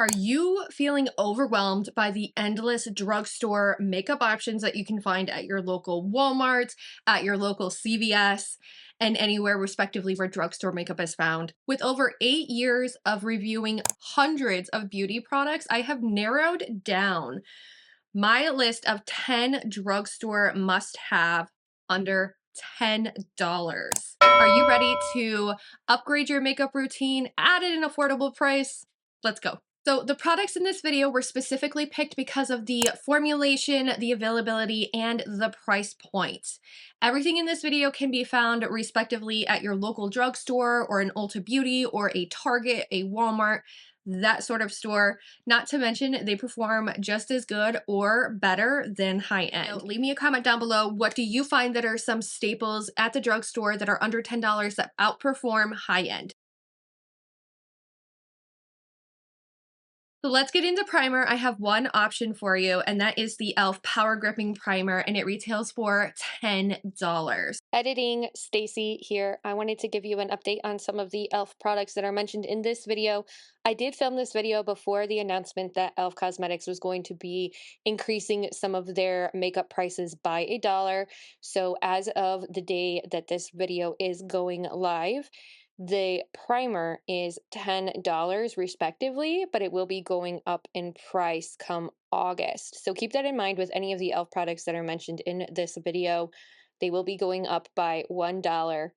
Are you feeling overwhelmed by the endless drugstore makeup options that you can find at your local Walmart, at your local CVS, and anywhere respectively where drugstore makeup is found? With over 8 years of reviewing hundreds of beauty products, I have narrowed down my list of 10 drugstore must-have under $10. Are you ready to upgrade your makeup routine at an affordable price? Let's go. So the products in this video were specifically picked because of the formulation, the availability, and the price point. Everything in this video can be found respectively at your local drugstore or an Ulta Beauty or a Target, a Walmart, that sort of store. Not to mention they perform just as good or better than high end. So leave me a comment down below. What do you find that are some staples at the drugstore that are under $10 that outperform high end? So let's get into primer. I have one option for you, and that is the e.l.f. Power Gripping Primer, and it retails for $10. Editing, Stacy here. I wanted to give you an update on some of the e.l.f. products that are mentioned in this video. I did film this video before the announcement that e.l.f. Cosmetics was going to be increasing some of their makeup prices by $1. So as of the day that this video is going live, the primer is $10 respectively, but it will be going up in price come August. So keep that in mind with any of the e.l.f. products that are mentioned in this video. They will be going up by $1.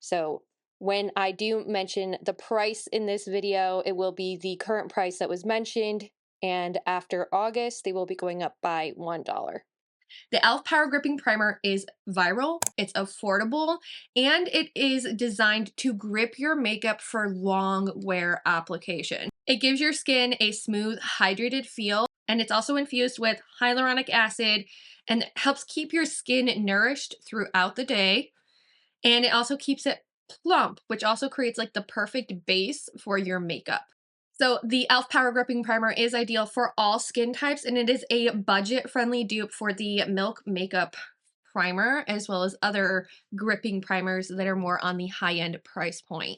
So when I do mention the price in this video, it will be the current price that was mentioned. And after August, they will be going up by $1. The e.l.f. Power Gripping Primer is viral, it's affordable, and it is designed to grip your makeup for long wear application. It gives your skin a smooth, hydrated feel, and it's also infused with hyaluronic acid and helps keep your skin nourished throughout the day. And it also keeps it plump, which also creates like the perfect base for your makeup. So the e.l.f. Power Gripping Primer is ideal for all skin types, and it is a budget-friendly dupe for the Milk Makeup Primer, as well as other gripping primers that are more on the high-end price point.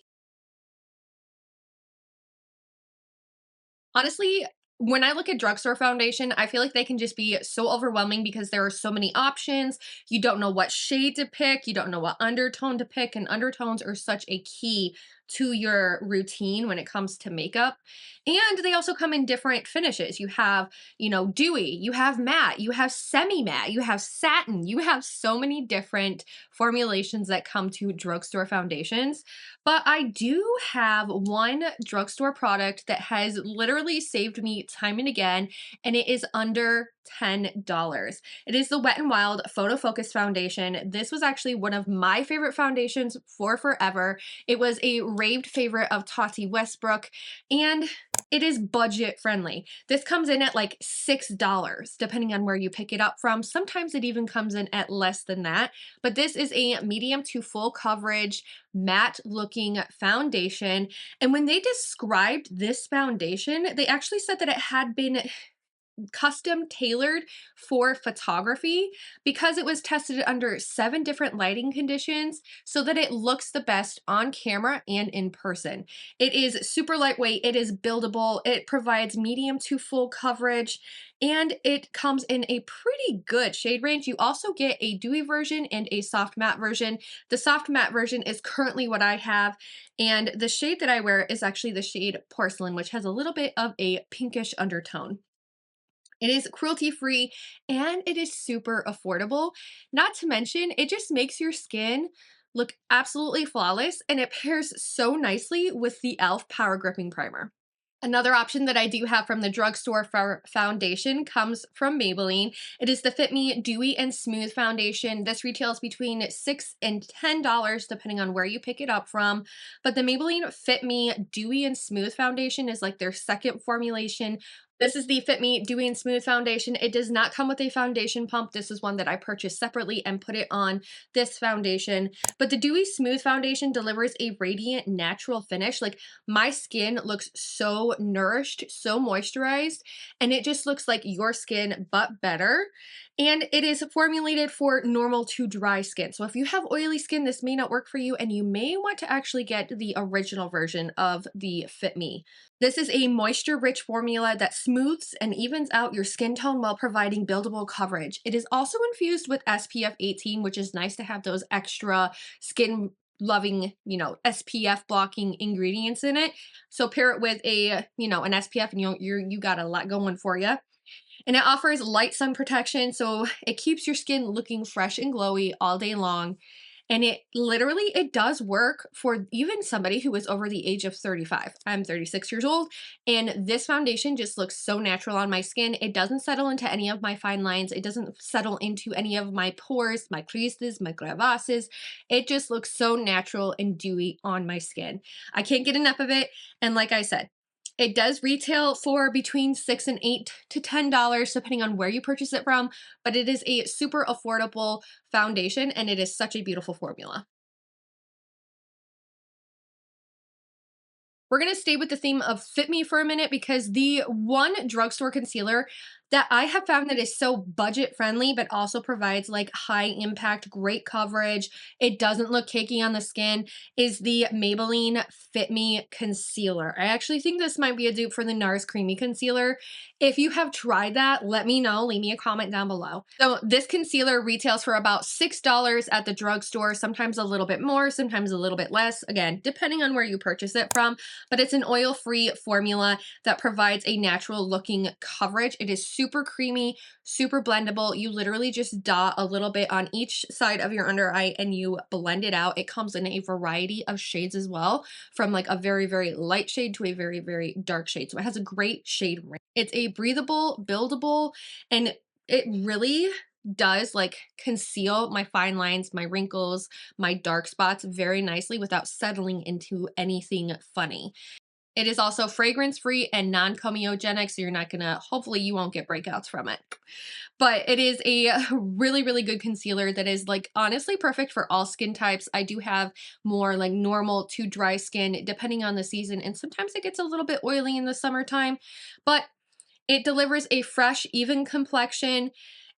Honestly, when I look at drugstore foundation, I feel like they can just be so overwhelming because there are so many options. You don't know what shade to pick. You don't know what undertone to pick. And undertones are such a key to your routine when it comes to makeup. And they also come in different finishes. You have, dewy, you have matte, you have semi-matte, you have satin. You have so many different formulations that come to drugstore foundations. But I do have one drugstore product that has literally saved me time and again, and it is under $10. It is the Wet n Wild Photo Focus Foundation. This was actually one of my favorite foundations for forever. It was a raved favorite of Tati Westbrook, and it is budget friendly. This comes in at like $6, depending on where you pick it up from. Sometimes it even comes in at less than that, but this is a medium to full coverage, matte looking foundation. And when they described this foundation, they actually said that it had been custom tailored for photography because it was tested under 7 different lighting conditions so that it looks the best on camera and in person. It is super lightweight, it is buildable, it provides medium to full coverage, and it comes in a pretty good shade range. You also get a dewy version and a soft matte version. The soft matte version is currently what I have, and the shade that I wear is actually the shade Porcelain, which has a little bit of a pinkish undertone. It is cruelty-free and it is super affordable. Not to mention, it just makes your skin look absolutely flawless, and it pairs so nicely with the e.l.f. Power Gripping Primer. Another option that I do have from the drugstore foundation comes from Maybelline. It is the Fit Me Dewy and Smooth Foundation. This retails between $6 and $10 depending on where you pick it up from. But the Maybelline Fit Me Dewy and Smooth Foundation is like their second formulation. This is the Fit Me Dewy and Smooth Foundation. It does not come with a foundation pump. This is one that I purchased separately and put it on this foundation. But the Dewy Smooth Foundation delivers a radiant, natural finish. Like, my skin looks so nourished, so moisturized, and it just looks like your skin, but better. And it is formulated for normal to dry skin. So if you have oily skin, this may not work for you, and you may want to actually get the original version of the Fit Me. This is a moisture-rich formula that smooths and evens out your skin tone while providing buildable coverage. It is also infused with SPF 18, which is nice to have those extra skin loving, SPF blocking ingredients in it. So pair it with an SPF and you got a lot going for you. And it offers light sun protection, so it keeps your skin looking fresh and glowy all day long. And it does work for even somebody who is over the age of 35. I'm 36 years old, and this foundation just looks so natural on my skin. It doesn't settle into any of my fine lines. It doesn't settle into any of my pores, my creases, my crevasses. It just looks so natural and dewy on my skin. I can't get enough of it. And like I said, it does retail for between $6 to $10, depending on where you purchase it from, but it is a super affordable foundation and it is such a beautiful formula. We're going to stay with the theme of Fit Me for a minute because the one drugstore concealer that I have found that is so budget friendly, but also provides like high impact, great coverage, it doesn't look cakey on the skin, is the Maybelline Fit Me Concealer. I actually think this might be a dupe for the NARS Creamy Concealer. If you have tried that, let me know. Leave me a comment down below. So this concealer retails for about $6 at the drugstore, sometimes a little bit more, sometimes a little bit less, again, depending on where you purchase it from. But it's an oil-free formula that provides a natural looking coverage. It is super creamy, super blendable. You literally just dot a little bit on each side of your under eye and you blend it out. It comes in a variety of shades as well, from like a very, very light shade to a very, very dark shade. So it has a great shade range. It's a breathable, buildable, and it really does like conceal my fine lines, my wrinkles, my dark spots very nicely without settling into anything funny. It is also fragrance free and non-comedogenic, so you're not gonna, hopefully you won't get breakouts from it. But it is a really, really good concealer that is like honestly perfect for all skin types. I do have more like normal to dry skin depending on the season, and sometimes it gets a little bit oily in the summertime, but it delivers a fresh, even complexion,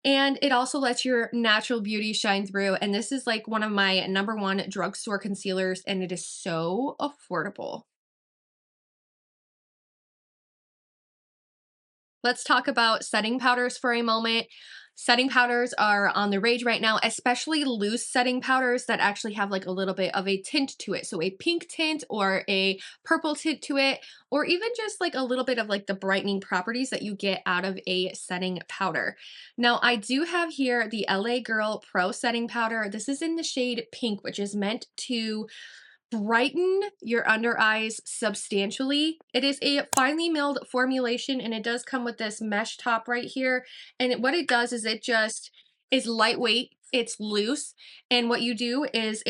and it also lets your natural beauty shine through. And this is like one of my #1 drugstore concealers, and it is so affordable. Let's talk about setting powders for a moment. Setting powders are on the rage right now, especially loose setting powders that actually have like a little bit of a tint to it. So a pink tint or a purple tint to it, or even just like a little bit of like the brightening properties that you get out of a setting powder. Now, I do have here the LA Girl Pro Setting Powder. This is in the shade pink, which is meant to brighten your under eyes substantially. It is a finely milled formulation and it does come with this mesh top right here. And what it does is it just is lightweight, it's loose, and what you do is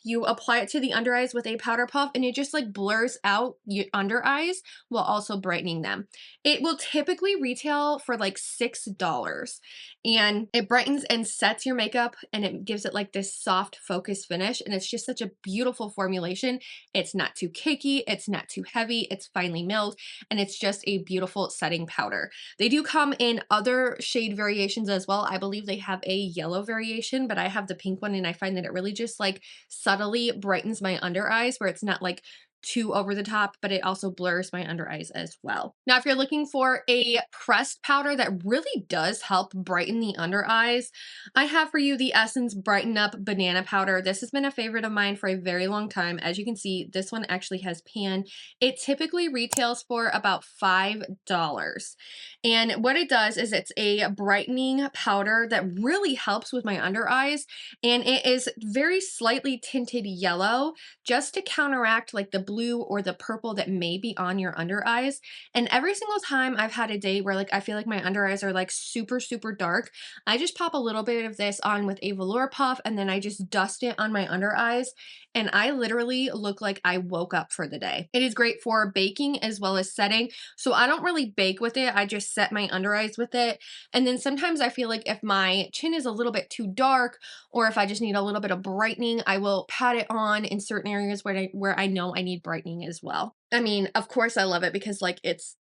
you apply it to the under eyes with a powder puff and it just like blurs out your under eyes while also brightening them. It will typically retail for like $6 and it brightens and sets your makeup and it gives it like this soft focus finish, and it's just such a beautiful formulation. It's not too cakey, it's not too heavy, it's finely milled, and it's just a beautiful setting powder. They do come in other shade variations as well. I believe they have a yellow variation, but I have the pink one and I find that it really just like subtly brightens my under eyes where it's not like too over the top, but it also blurs my under eyes as well. Now, if you're looking for a pressed powder that really does help brighten the under eyes, I have for you the Essence Brighten Up Banana Powder. This has been a favorite of mine for a very long time. As you can see, this one actually has pan. It typically retails for about $5. And what it does is it's a brightening powder that really helps with my under eyes, and it is very slightly tinted yellow just to counteract like the blue or the purple that may be on your under eyes. And every single time I've had a day where like I feel like my under eyes are like super, super dark, I just pop a little bit of this on with a velour puff and then I just dust it on my under eyes. And I literally look like I woke up for the day. It is great for baking as well as setting. So I don't really bake with it. I just set my under eyes with it. And then sometimes I feel like if my chin is a little bit too dark or if I just need a little bit of brightening, I will pat it on in certain areas where I know I need brightening as well. I mean, of course I love it because like it's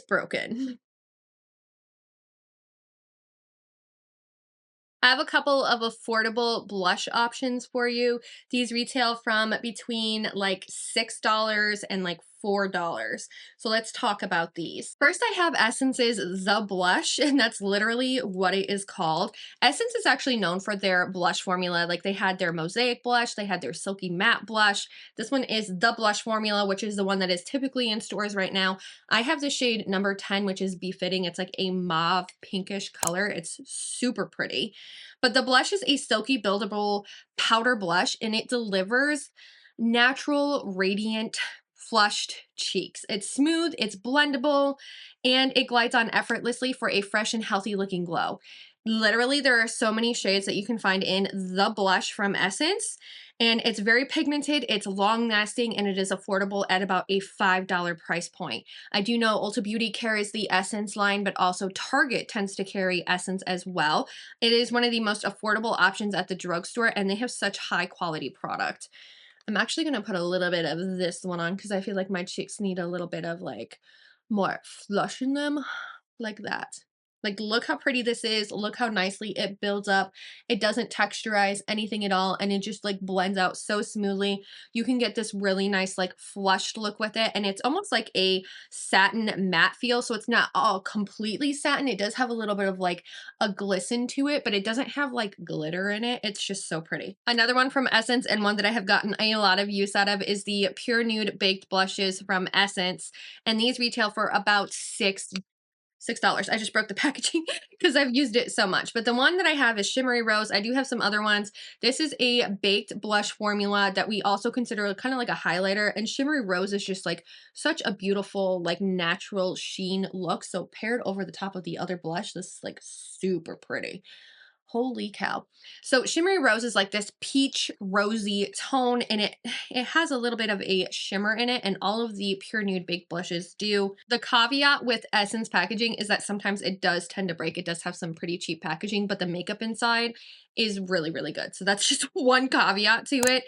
broken. I have a couple of affordable blush options for you. These retail from between like $6 and like $4. So let's talk about these. First, I have Essence's The Blush, and that's literally what it is called. Essence is actually known for their blush formula. Like they had their Mosaic blush, they had their Silky Matte blush. This one is the blush formula, which is the one that is typically in stores right now. I have the shade number 10, which is Befitting. It's like a mauve pinkish color. It's super pretty. But the blush is a silky buildable powder blush, and it delivers natural, radiant, flushed cheeks. It's smooth, it's blendable, and it glides on effortlessly for a fresh and healthy looking glow. Literally, there are so many shades that you can find in the blush from Essence, and it's very pigmented, it's long lasting, and it is affordable at about a $5 price point. I do know Ulta Beauty carries the Essence line, but also Target tends to carry Essence as well. It is one of the most affordable options at the drugstore, and they have such high quality product. I'm actually gonna put a little bit of this one on because I feel like my cheeks need a little bit of like more flush in them, like that. Like, look how pretty this is. Look how nicely it builds up. It doesn't texturize anything at all, and it just like blends out so smoothly. You can get this really nice like flushed look with it, and it's almost like a satin matte feel. So it's not all completely satin. It does have a little bit of like a glisten to it, but it doesn't have like glitter in it. It's just so pretty. Another one from Essence, and one that I have gotten a lot of use out of, is the Pure Nude Baked Blushes from Essence. And these retail for about $6. I just broke the packaging because I've used it so much. But the one that I have is Shimmery Rose. I do have some other ones. This is a baked blush formula that we also consider kind of like a highlighter. And Shimmery Rose is just like such a beautiful, like natural sheen look. So paired over the top of the other blush, this is like super pretty. Holy cow. So Shimmery Rose is like this peach rosy tone, and it has a little bit of a shimmer in it, and all of the Pure Nude Baked Blushes do. The caveat with Essence packaging is that sometimes it does tend to break. It does have some pretty cheap packaging, but the makeup inside is really, really good. So that's just one caveat to it.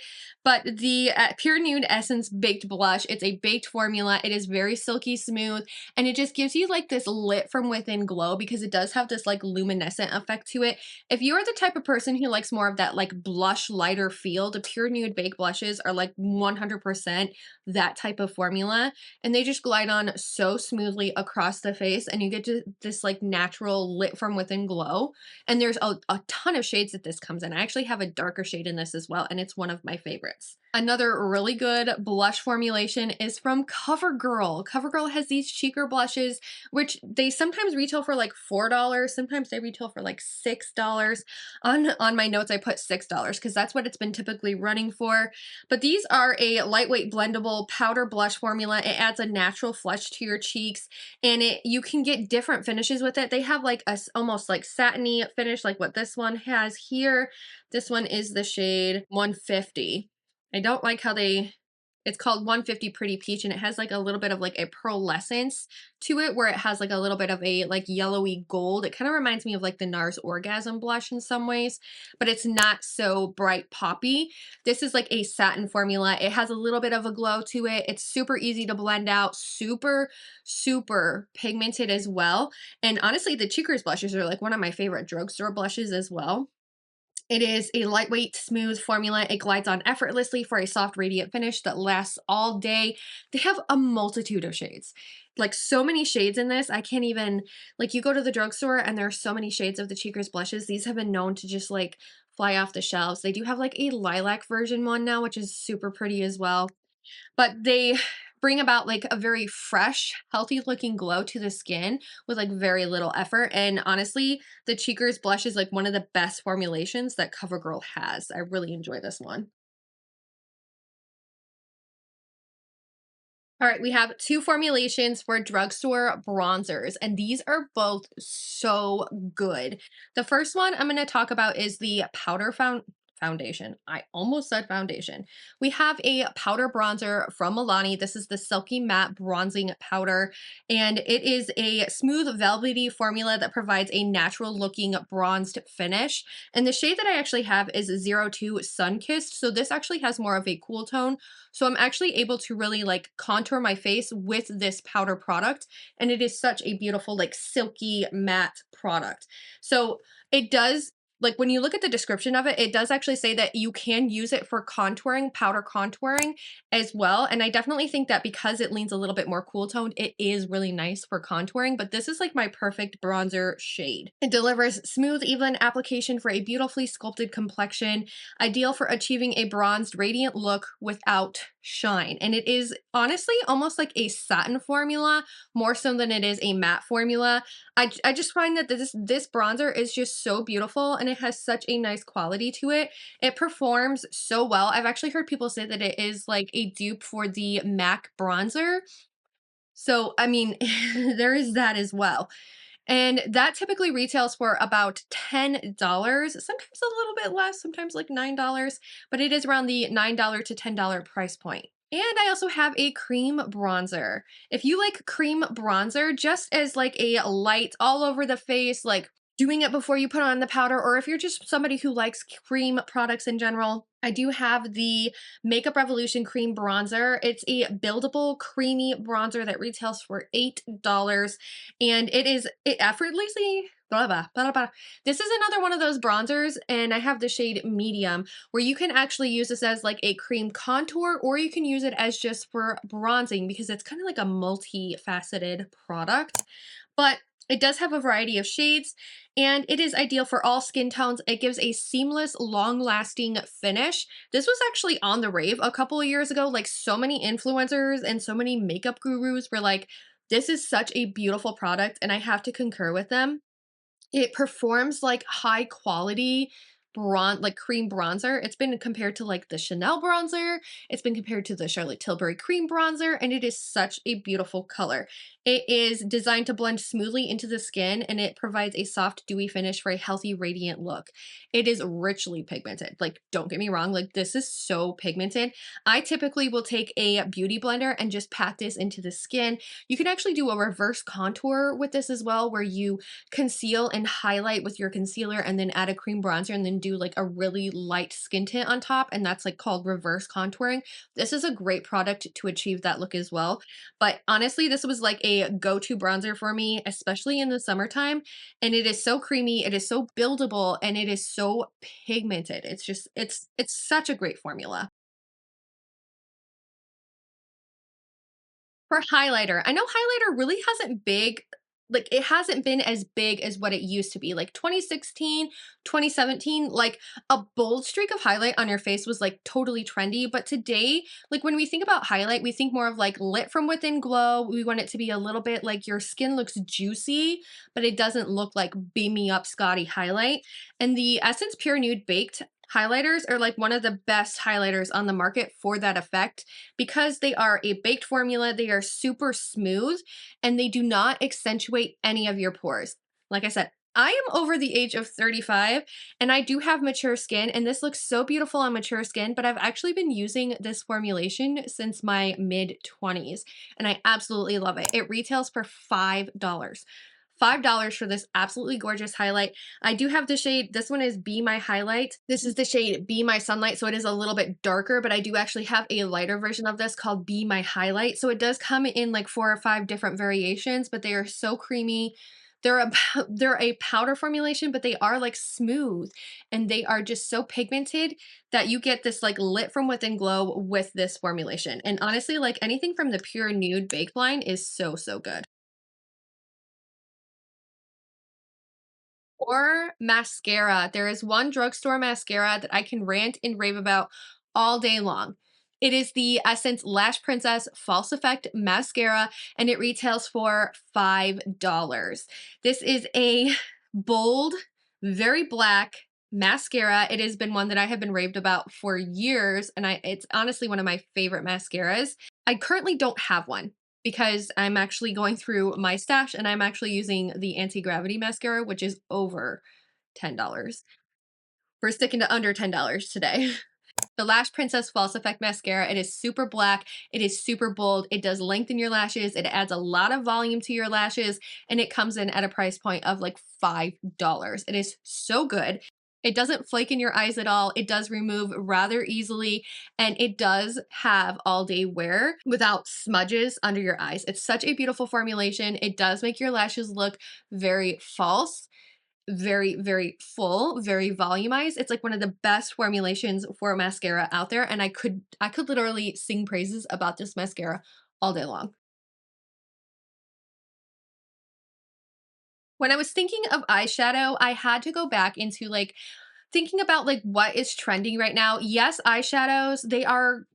But the Pure Nude Essence Baked Blush, it's a baked formula. It is very silky smooth, and it just gives you like this lit from within glow because it does have this like luminescent effect to it. If you are the type of person who likes more of that like blush lighter feel, the Pure Nude Baked Blushes are like 100% that type of formula, and they just glide on so smoothly across the face, and you get to this like natural lit from within glow. And there's a ton of shades that this comes in. I actually have a darker shade in this as well, and it's one of my favorites. Another really good blush formulation is from CoverGirl. CoverGirl has these cheeker blushes, which they sometimes retail for like $4. Sometimes they retail for like $6. On my notes, I put $6 because that's what it's been typically running for. But these are a lightweight blendable powder blush formula. It adds a natural flush to your cheeks, and you can get different finishes with it. They have like a almost like satiny finish like what this one has here. This one is the shade 150. I don't like how it's called 150 Pretty Peach, and it has like a little bit of like a pearlescence to it where it has like a little bit of a like yellowy gold. It kind of reminds me of like the NARS Orgasm blush in some ways, but it's not so bright poppy. This is like a satin formula. It has a little bit of a glow to it. It's super easy to blend out, super, super pigmented as well. And honestly, the Cheekers blushes are like one of my favorite drugstore blushes as well. It is a lightweight, smooth formula. It glides on effortlessly for a soft, radiant finish that lasts all day. They have a multitude of shades. Like so many shades in this, I can't even, like you go to the drugstore and there are so many shades of the Cheekers blushes. These have been known to just like fly off the shelves. They do have like a lilac version one now, which is super pretty as well. But they bring about like a very fresh, healthy looking glow to the skin with like very little effort. And honestly, the Cheekers blush is like one of the best formulations that CoverGirl has. I really enjoy this one. All right, we have two formulations for drugstore bronzers, and these are both so good. The first one I'm going to talk about is the foundation. I almost said foundation. We have a powder bronzer from Milani. This is the Silky Matte Bronzing Powder, and it is a smooth, velvety formula that provides a natural looking bronzed finish. And the shade that I actually have is 02 Sunkissed, so this actually has more of a cool tone. So I'm actually able to really like contour my face with this powder product, and it is such a beautiful like silky matte product. So it does like when you look at the description of it, it does actually say that you can use it for contouring, powder contouring as well. And I definitely think that because it leans a little bit more cool toned, it is really nice for contouring. But this is like my perfect bronzer shade. It delivers smooth, even application for a beautifully sculpted complexion, ideal for achieving a bronzed, radiant look without shine. And it is honestly almost like a satin formula, more so than it is a matte formula. I just find that this bronzer is just so beautiful and it has such a nice quality to it. It performs so well. I've actually heard people say that it is like a dupe for the MAC bronzer. So, I mean, there is that as well. And that typically retails for about $10, sometimes a little bit less, sometimes like $9, but it is around the $9 to $10 price point. And I also have a cream bronzer. If you like cream bronzer, just as like a light all over the face, like doing it before you put on the powder, or if you're just somebody who likes cream products in general, I do have the Makeup Revolution Cream Bronzer. It's a buildable, creamy bronzer that retails for $8, and it effortlessly. Blah, blah, blah, blah. This is another one of those bronzers, and I have the shade medium, where you can actually use this as like a cream contour, or you can use it as just for bronzing because it's kind of like a multifaceted product. But it does have a variety of shades, and it is ideal for all skin tones. It gives a seamless, long-lasting finish. This was actually on the rave a couple of years ago. Like, so many influencers and so many makeup gurus were like, this is such a beautiful product, and I have to concur with them. It performs like high quality like cream bronzer. It's been compared to like the Chanel bronzer. It's been compared to the Charlotte Tilbury cream bronzer, and it is such a beautiful color. It is designed to blend smoothly into the skin, and it provides a soft, dewy finish for a healthy, radiant look. It is richly pigmented. Like, don't get me wrong, like this is so pigmented. I typically will take a beauty blender and just pat this into the skin. You can actually do a reverse contour with this as well, where you conceal and highlight with your concealer and then add a cream bronzer and then do like a really light skin tint on top, and that's like called reverse contouring. This is a great product to achieve that look as well. But honestly, this was like a go-to bronzer for me, especially in the summertime, and it is so creamy, it is so buildable, and it is so pigmented. It's just it's such a great formula. For highlighter, I know highlighter really hasn't big like, it hasn't been as big as what it used to be. Like 2016, 2017, like a bold streak of highlight on your face was like totally trendy. But today, like when we think about highlight, we think more of like lit from within glow. We want it to be a little bit like your skin looks juicy, but it doesn't look like beam me up Scotty highlight. And the Essence Pure Nude Baked highlighters are like one of the best highlighters on the market for that effect because they are a baked formula. They are super smooth and they do not accentuate any of your pores. Like I said, I am over the age of 35 and I do have mature skin, and this looks so beautiful on mature skin, but I've actually been using this formulation since my mid 20s and I absolutely love it. It retails for $5. $5 for this absolutely gorgeous highlight. I do have the shade, this one is Be My Highlight. This is the shade Be My Sunlight, so it is a little bit darker, but I do actually have a lighter version of this called Be My Highlight. So it does come in like 4 or 5 different variations, but they are so creamy. They're a powder formulation, but they are like smooth and they are just so pigmented that you get this like lit from within glow with this formulation. And honestly, like anything from the Pure Nude Baked line is so, so good. Or mascara. There is one drugstore mascara that I can rant and rave about all day long. It is the Essence Lash Princess False Effect Mascara, and it retails for $5. This is a bold, very black mascara. It has been one that I have been raved about for years, and it's honestly one of my favorite mascaras. I currently don't have one because I'm actually going through my stash and I'm actually using the anti-gravity mascara, which is over $10. We're sticking to under $10 today. The Lash Princess False Effect Mascara, it is super black, it is super bold, it does lengthen your lashes, it adds a lot of volume to your lashes, and it comes in at a price point of like $5. It is so good. It doesn't flake in your eyes at all, it does remove rather easily, and it does have all day wear without smudges under your eyes. It's such a beautiful formulation. It does make your lashes look very false, very, very full, very volumized. It's like one of the best formulations for a mascara out there, and I could literally sing praises about this mascara all day long. When I was thinking of eyeshadow, I had to go back into like thinking about like what is trending right now. Yes, eyeshadows, they are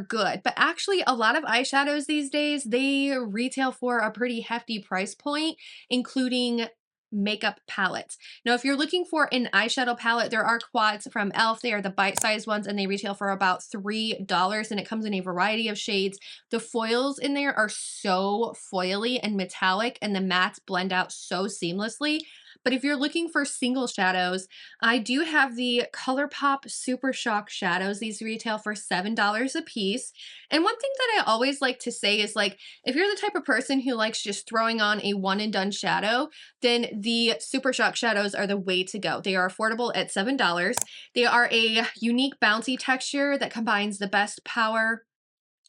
good, but actually a lot of eyeshadows these days, they retail for a pretty hefty price point, including makeup palettes. Now, if you're looking for an eyeshadow palette, there are quads from e.l.f. They are the bite-sized ones and they retail for about $3 and it comes in a variety of shades. The foils in there are so foily and metallic and the mattes blend out so seamlessly. But if you're looking for single shadows, I do have the ColourPop Super Shock shadows. These retail for $7 a piece. And one thing that I always like to say is like, if you're the type of person who likes just throwing on a one and done shadow, then the Super Shock shadows are the way to go. They are affordable at $7. They are a unique bouncy texture that combines the best power.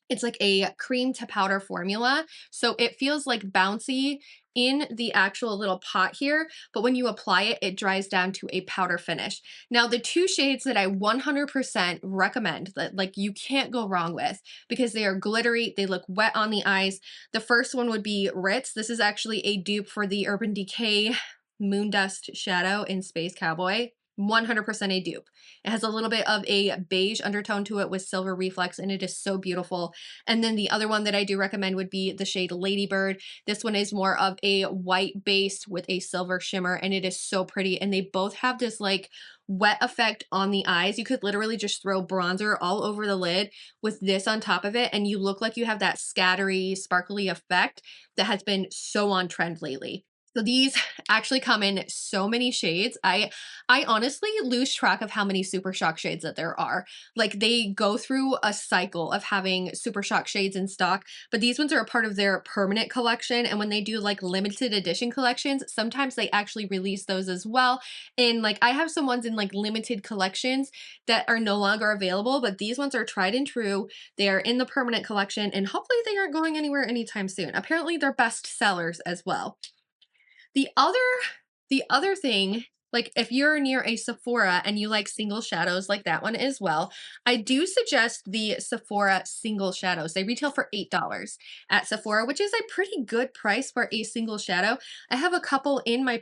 It's like a cream to powder formula. So it feels like bouncy in the actual little pot here, but when you apply it, it dries down to a powder finish. Now, the two shades that I 100% recommend that like you can't go wrong with because they are glittery, they look wet on the eyes. The first one would be Ritz. This is actually a dupe for the Urban Decay Moondust Shadow in Space Cowboy. 100% a dupe. It has a little bit of a beige undertone to it with silver reflex, and it is so beautiful. And then the other one that I do recommend would be the shade Ladybird. This one is more of a white base with a silver shimmer, and it is so pretty. And they both have this like wet effect on the eyes. You could literally just throw bronzer all over the lid with this on top of it, and you look like you have that scattery, sparkly effect that has been so on trend lately. So these actually come in so many shades. I honestly lose track of how many Super Shock shades that there are. Like they go through a cycle of having Super Shock shades in stock, but these ones are a part of their permanent collection. And when they do like limited edition collections, sometimes they actually release those as well. And like I have some ones in like limited collections that are no longer available, but these ones are tried and true. They are in the permanent collection and hopefully they aren't going anywhere anytime soon. Apparently they're best sellers as well. The other the other thing, like if you're near a Sephora and you like single shadows like that one as well, I do suggest the Sephora single shadows. They retail for $8 at Sephora, which is a pretty good price for a single shadow. I have a couple in my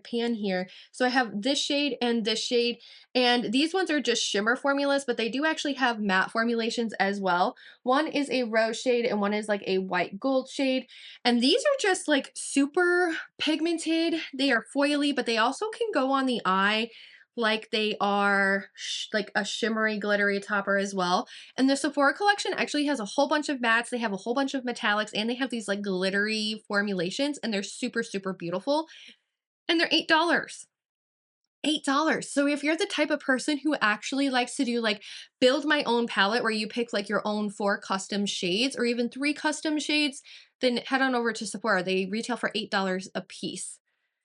pan here. So I have this shade and this shade, and these ones are just shimmer formulas, but they do actually have matte formulations as well. One is a rose shade and one is like a white gold shade. And these are just like super pigmented. They are foily, but they also can go on the eye like they are like a shimmery, glittery topper as well. And the Sephora collection actually has a whole bunch of mattes. They have a whole bunch of metallics and they have these like glittery formulations and they're super, super beautiful. And they're $8. $8. So if you're the type of person who actually likes to do like build my own palette where you pick like your own 4 custom shades or even 3 custom shades, then head on over to Sephora. They retail for $8 a piece.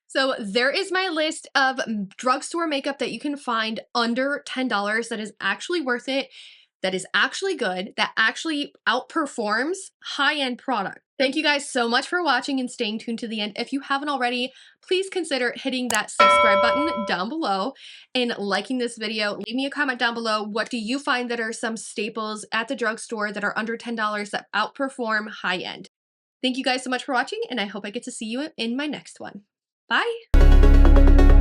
So there is my list of drugstore makeup that you can find under $10 that is actually worth it, that is actually good, that actually outperforms high-end product. Thank you guys so much for watching and staying tuned to the end. If you haven't already, please consider hitting that subscribe button down below and liking this video. Leave me a comment down below. What do you find that are some staples at the drugstore that are under $10 that outperform high-end? Thank you guys so much for watching, and I hope I get to see you in my next one. Bye!